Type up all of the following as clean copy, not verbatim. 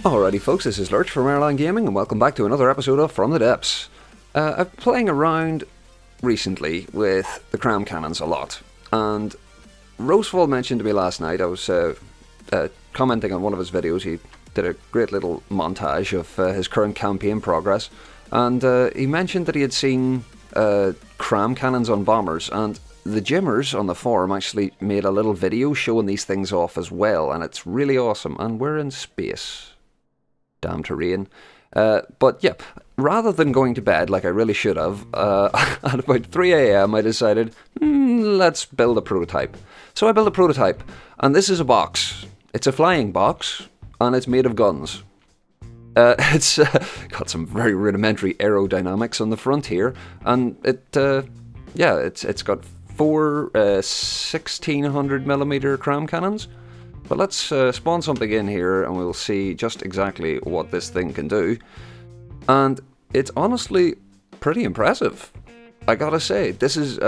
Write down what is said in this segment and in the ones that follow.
Alrighty folks, this is Lurch from Airline Gaming and welcome back to another episode of From the Depths. I'm playing around recently with the CRAM cannons a lot, and Rosefall mentioned to me last night, I was commenting on one of his videos, he did a great little montage of his current campaign progress, and he mentioned that he had seen CRAM cannons on bombers, and the Jimmers on the forum actually made a little video showing these things off as well, and it's really awesome, and we're in space. Damn terrain. But yeah, rather than going to bed like I really should have, at about 3 a.m. I decided, let's build a prototype. So I built a prototype, and this is a box. It's a flying box, and it's made of guns. It's got some very rudimentary aerodynamics on the front here, and it's got four 1600mm CRAM cannons. But let's spawn something in here and we'll see just exactly what this thing can do. And it's honestly pretty impressive. I gotta say, this is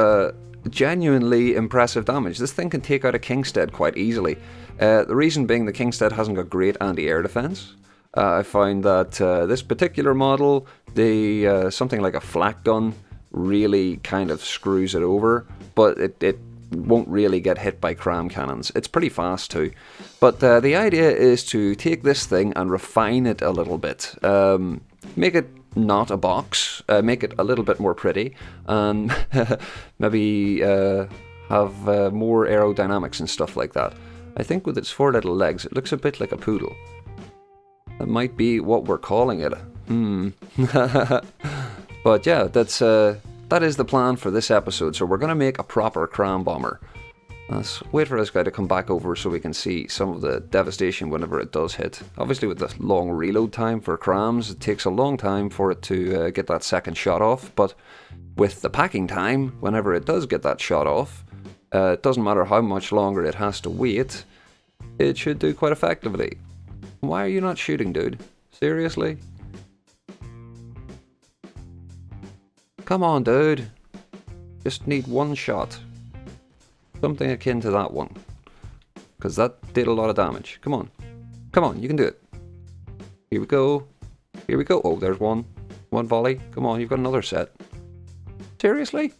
genuinely impressive damage. This thing can take out a Kingstead quite easily. The reason being the Kingstead hasn't got great anti-air defense. I find that this particular model, the something like a flak gun really kind of screws it over, but it won't really get hit by CRAM cannons. It's pretty fast too. But the idea is to take this thing and refine it a little bit. Make it not a box, make it a little bit more pretty, and maybe have more aerodynamics and stuff like that. I think with its four little legs, it looks a bit like a poodle. That might be what we're calling it. But yeah, that is the plan for this episode, so we're going to make a proper CRAM bomber. Let's wait for this guy to come back over so we can see some of the devastation whenever it does hit. Obviously with the long reload time for CRAMs, it takes a long time for it to get that second shot off, but with the packing time, whenever it does get that shot off, it doesn't matter how much longer it has to wait, it should do quite effectively. Why are you not shooting, dude? Seriously? Come on, dude. Just need one shot. Something akin to that one. Because that did a lot of damage. Come on. Come on, you can do it. Here we go. Here we go. Oh, there's one. One volley. Come on, you've got another set. Seriously?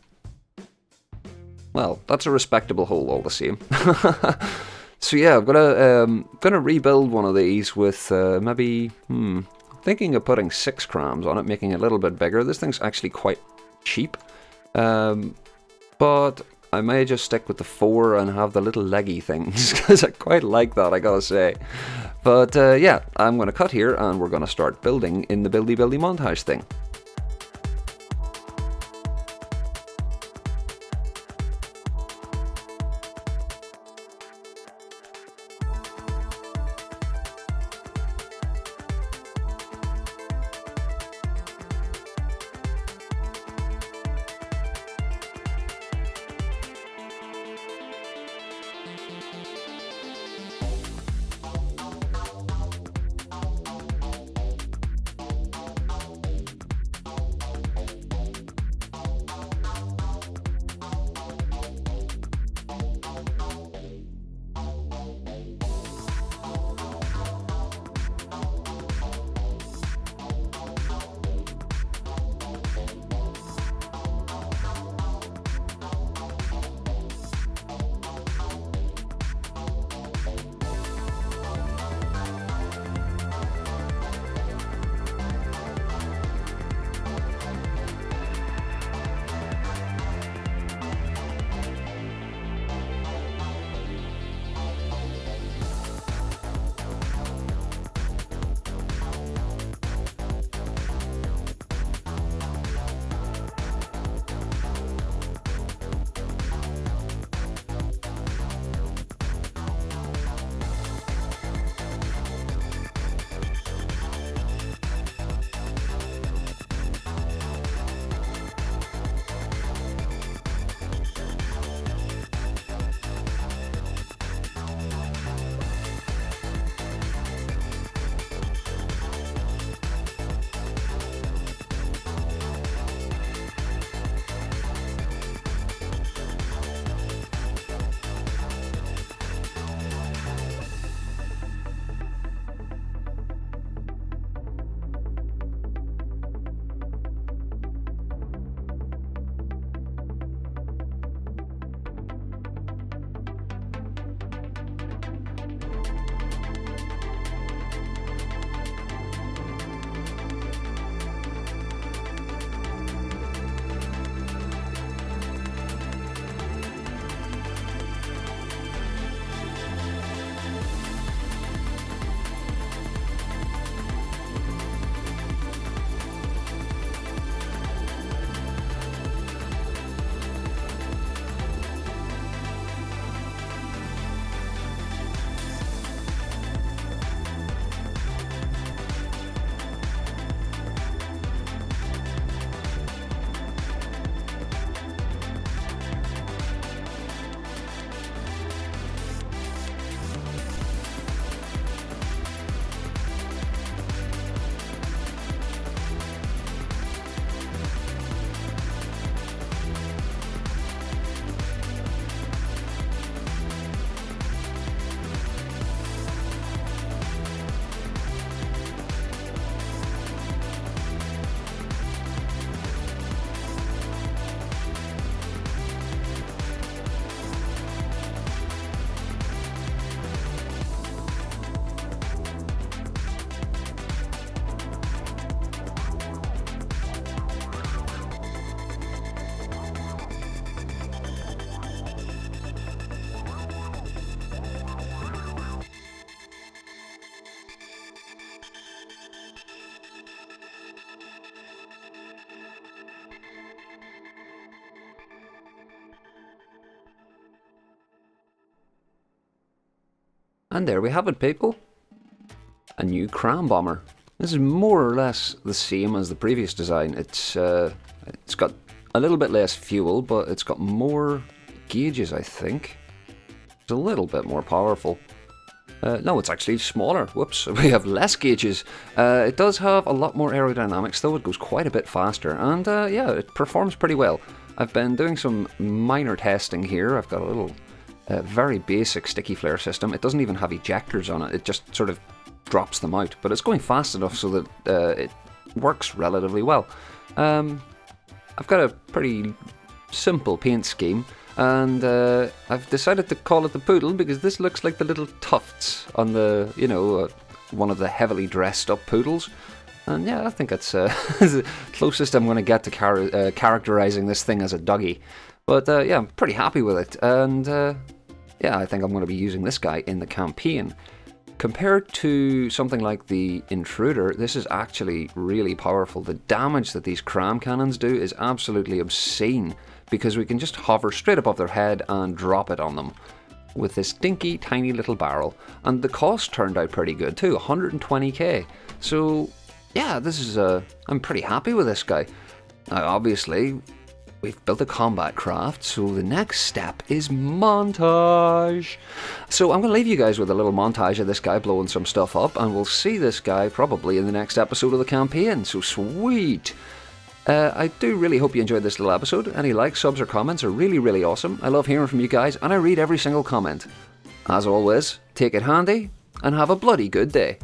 Well, that's a respectable hole all the same. So yeah, I'm gonna rebuild one of these with maybe... thinking of putting 6 CRAMs on it, making it a little bit bigger. This thing's actually quite cheap, but I may just stick with the 4 and have the little leggy things because I quite like that, I gotta say. But yeah, I'm gonna cut here and we're gonna start building in the buildy montage thing. And there we have it, people. A new CRAM bomber. This is more or less the same as the previous design. It's got a little bit less fuel, but it's got more gauges, I think. It's a little bit more powerful. No, it's actually smaller. Whoops, we have less gauges. It does have a lot more aerodynamics, though. It goes quite a bit faster, and yeah, it performs pretty well. I've been doing some minor testing here. I've got a little very basic sticky flare system. It doesn't even have ejectors on it. It just sort of drops them out, but it's going fast enough so that it works relatively well. I've got a pretty simple paint scheme, and I've decided to call it the Poodle because this looks like the little tufts on the, you know, one of the heavily dressed up poodles. And yeah, I think that's the closest I'm going to get to characterizing this thing as a doggy. But yeah, I'm pretty happy with it, and yeah, I think I'm going to be using this guy in the campaign. Compared to something like the Intruder, this is actually really powerful. The damage that these CRAM cannons do is absolutely obscene, because we can just hover straight above their head and drop it on them with this dinky tiny little barrel. And the cost turned out pretty good too, 120k. So yeah, this is I'm pretty happy with this guy. Now obviously, we've built a combat craft, so the next step is montage. So I'm going to leave you guys with a little montage of this guy blowing some stuff up, and we'll see this guy probably in the next episode of the campaign, so sweet. I do really hope you enjoyed this little episode. Any likes, subs or comments are really, really awesome. I love hearing from you guys, and I read every single comment. As always, take it handy, and have a bloody good day.